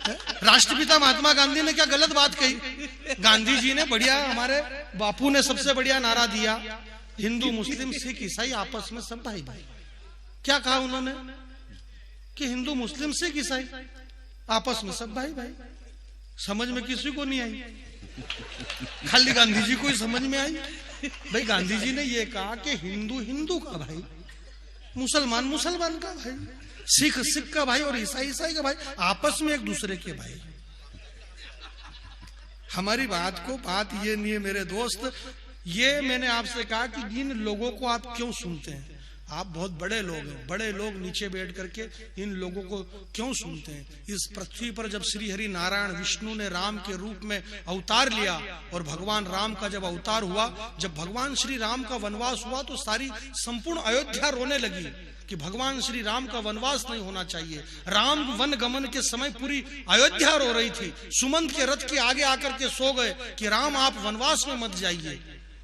राष्ट्रपिता महात्मा गांधी ने क्या गलत बात कही? गांधी जी ने बढ़िया, हमारे बापू ने सबसे बढ़िया नारा दिया, हिंदू मुस्लिम सिख ईसाई आपस में सब भाई भाई। क्या कहा उन्होंने कि हिंदू मुस्लिम सिख ईसाई आपस में सब भाई भाई। समझ में किसी को नहीं आई, खाली गांधी जी को ही समझ में आई। भाई गांधी जी ने ये कहा कि हिंदू हिंदू का भाई, मुसलमान मुसलमान का भाई, सिख सिख का भाई और ईसाई ईसाई का भाई, आपस में एक दूसरे के भाई। हमारी बात ये नहीं है मेरे दोस्त। ये मैंने आपसे कहा कि इन लोगों को आप क्यों सुनते हैं? आप बहुत बड़े लोग हैं, बड़े लोग नीचे बैठ करके इन लोगों को क्यों सुनते हैं? इस पृथ्वी पर जब श्री हरि नारायण विष्णु ने राम के रूप में अवतार लिया और भगवान राम का जब अवतार हुआ, जब भगवान श्री राम का वनवास हुआ तो सारी संपूर्ण अयोध्या रोने लगी कि भगवान श्री राम का वनवास नहीं होना चाहिए। राम वन गमन के समय पूरी अयोध्या रो रही थी। सुमंत के रथ के आगे आकर के सो गए कि राम आप वनवास में मत जाइए।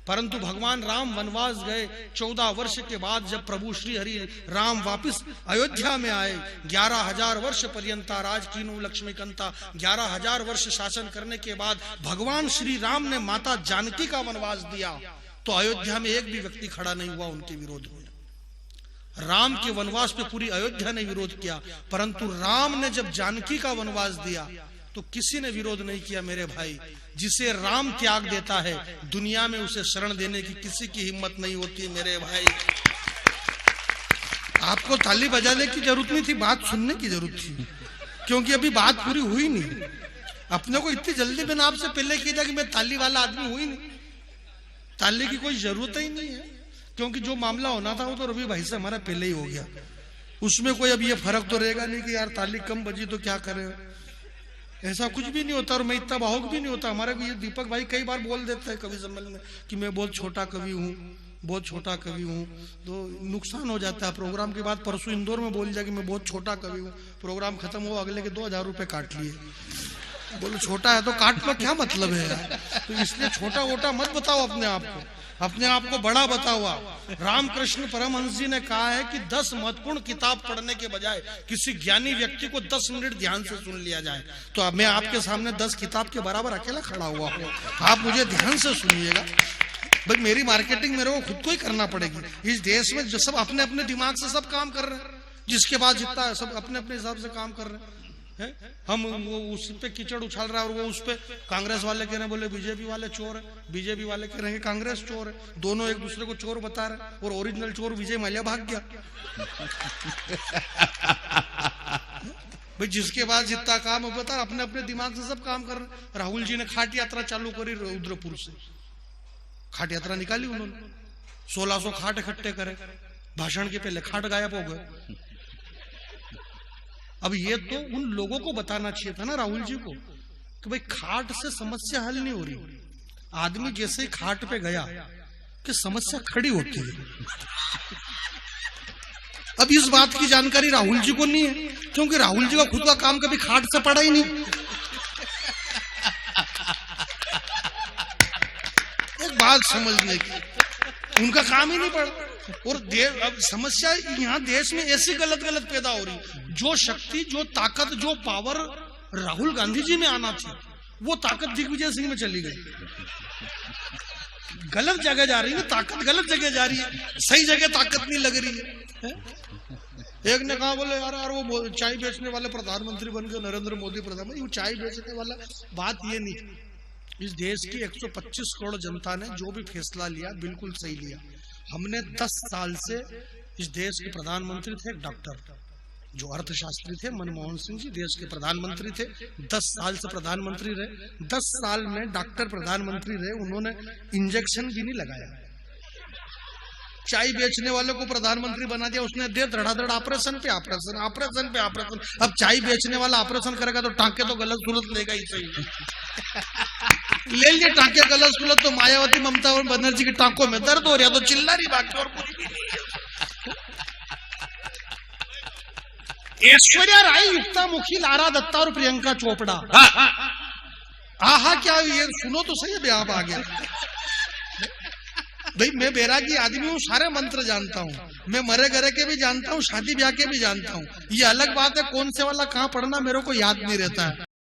परंतु भगवान राम वनवास गए। 14 वर्ष के बाद जब प्रभु श्री हरि राम वापिस अयोध्या में आए, 11,000 वर्ष पर्यंता राज कीनु लक्ष्मी कंता, 11,000 वर्ष शासन करने के बाद भगवान श्री राम ने माता जानकी का वनवास दिया तो अयोध्या में एक भी व्यक्ति खड़ा नहीं हुआ उनके विरोध में। राम के वनवास पे पूरी अयोध्या ने विरोध किया, परंतु राम ने जब जानकी का वनवास दिया तो किसी ने विरोध नहीं किया। मेरे भाई, जिसे राम त्याग देता है दुनिया में उसे शरण देने की किसी की हिम्मत नहीं होती। मेरे भाई, आपको ताली बजाने की जरूरत नहीं थी, बात सुनने की जरूरत थी, क्योंकि अभी बात पूरी हुई नहीं। अपने को इतनी जल्दी मैंने आपसे पहले किया था कि मैं ताली वाला आदमी हुई नहीं। ताली की कोई जरूरत ही नहीं है, क्योंकि जो मामला होना था वो तो रवि भाई से हमारा पहले ही हो गया। उसमें कोई अब ये फर्क तो रहेगा नहीं कि यार ताली कम बजी तो क्या करे, ऐसा कुछ भी नहीं होता। और मैं इतना भावुक भी नहीं होता। हमारे ये दीपक भाई कई बार बोल देते हैं कवि सम्मेलन में कि मैं बहुत छोटा कवि हूँ, बहुत छोटा कवि हूँ, तो नुकसान हो जाता है। प्रोग्राम के बाद परसों इंदौर में बोल जाए कि मैं बहुत छोटा कवि हूँ, प्रोग्राम खत्म हुआ अगले के 2,000 रुपए काट लिए। बोलो छोटा है तो काट लो, क्या मतलब है यार? तो इसलिए छोटा वोटा मत बताओ अपने आप को, अपने आप को बड़ा बताओ। रामकृष्ण परमहंस जी ने कहा है कि 10 महत्वपूर्ण किताब पढ़ने के बजाय किसी ज्ञानी व्यक्ति को 10 मिनट ध्यान से सुन लिया जाए। तो अब मैं आपके सामने 10 किताब के बराबर अकेला खड़ा हुआ हूँ, आप मुझे ध्यान से सुनिएगा। भाई मेरी मार्केटिंग मेरे को खुद को ही करना पड़ेगी। इस देश में जो सब अपने अपने दिमाग से सब काम कर रहे हैं, जिसके बाद जितना सब अपने अपने हिसाब से काम कर रहे हैं। हम वो उस पे कीचड़ उछाल रहा है और वो उस पे कांग्रेस वाले कह रहे हैं बोले बीजेपी वाले चोर है, बीजेपी वाले कह रहे हैं कांग्रेस चोर है। दोनों एक दूसरे को चोर बता रहे हैं और ओरिजिनल चोर विजय माल्या भाग गया। भाई जिसके बाद जितना काम हो बता, अपने अपने दिमाग से सब काम कर रहे हैं। राहुल जी ने खाट यात्रा चालू करी रुद्रपुर से, खाट यात्रा निकाली उन्होंने, 1600 खाट इकट्ठे करे, भाषण के पहले खाट गायब हो गए। अब ये तो उन लोगों को बताना चाहिए था ना राहुल जी को कि भाई खाट से समस्या हल नहीं हो रही। आदमी जैसे ही खाट पे गया कि समस्या खड़ी होती है। अब इस बात की जानकारी राहुल जी को नहीं है, क्योंकि राहुल जी का खुद का काम कभी खाट से पड़ा ही नहीं। एक बात समझने की, उनका काम ही नहीं पड़ा। और अब समस्या यहाँ देश में ऐसी गलत गलत पैदा हो रही, जो शक्ति, जो ताकत, जो पावर राहुल गांधी जी में आना थी, वो ताकत दिग्विजय सिंह में चली गई। गलत जगह जा रही है ताकत, गलत जगह जा रही है, सही जगह ताकत नहीं लग रही है। एक ने कहा बोले यार वो चाय बेचने वाले प्रधानमंत्री बन गए, नरेंद्र मोदी प्रधानमंत्री। वो चाय बेचने वाला बात ये नहीं। इस देश की 125 करोड़ जनता ने जो भी फैसला लिया बिल्कुल सही लिया। हमने 10 साल से इस देश के प्रधानमंत्री थे एक डॉक्टर, जो अर्थशास्त्री थे, मनमोहन सिंह जी देश के प्रधानमंत्री थे, 10 साल से प्रधानमंत्री रहे। 10 साल में डॉक्टर प्रधानमंत्री रहे, उन्होंने इंजेक्शन भी नहीं लगाया। चाय बेचने वाले को प्रधानमंत्री बना दिया, उसने दे धड़ाधड़ ऑपरेशन पे ऑपरेशन, ऑपरेशन पे ऑपरेशन। अब चाय बेचने वाला ऑपरेशन करेगा तो टांके तो गलत सूरत लेगा ही सही। ले लिए टांके गलत सूरत, तो मायावती ममता और बनर्जी की टांकों में दर्द हो रहा तो चिल्ला रही, बाकी और कुछ भी नहीं। ऐश्वर्या राय, युक्ता मुखी, लारा दत्ता और प्रियंका चोपड़ा। आहा क्या ये सुनो तो सही, अब आ गया। भाई मैं बैरागी आदमी हूँ, सारे मंत्र जानता हूँ, मैं मरे गरे के भी जानता हूँ, शादी ब्याह के भी जानता हूँ। ये अलग बात है कौन से वाला कहाँ पढ़ना मेरे को याद नहीं रहता है।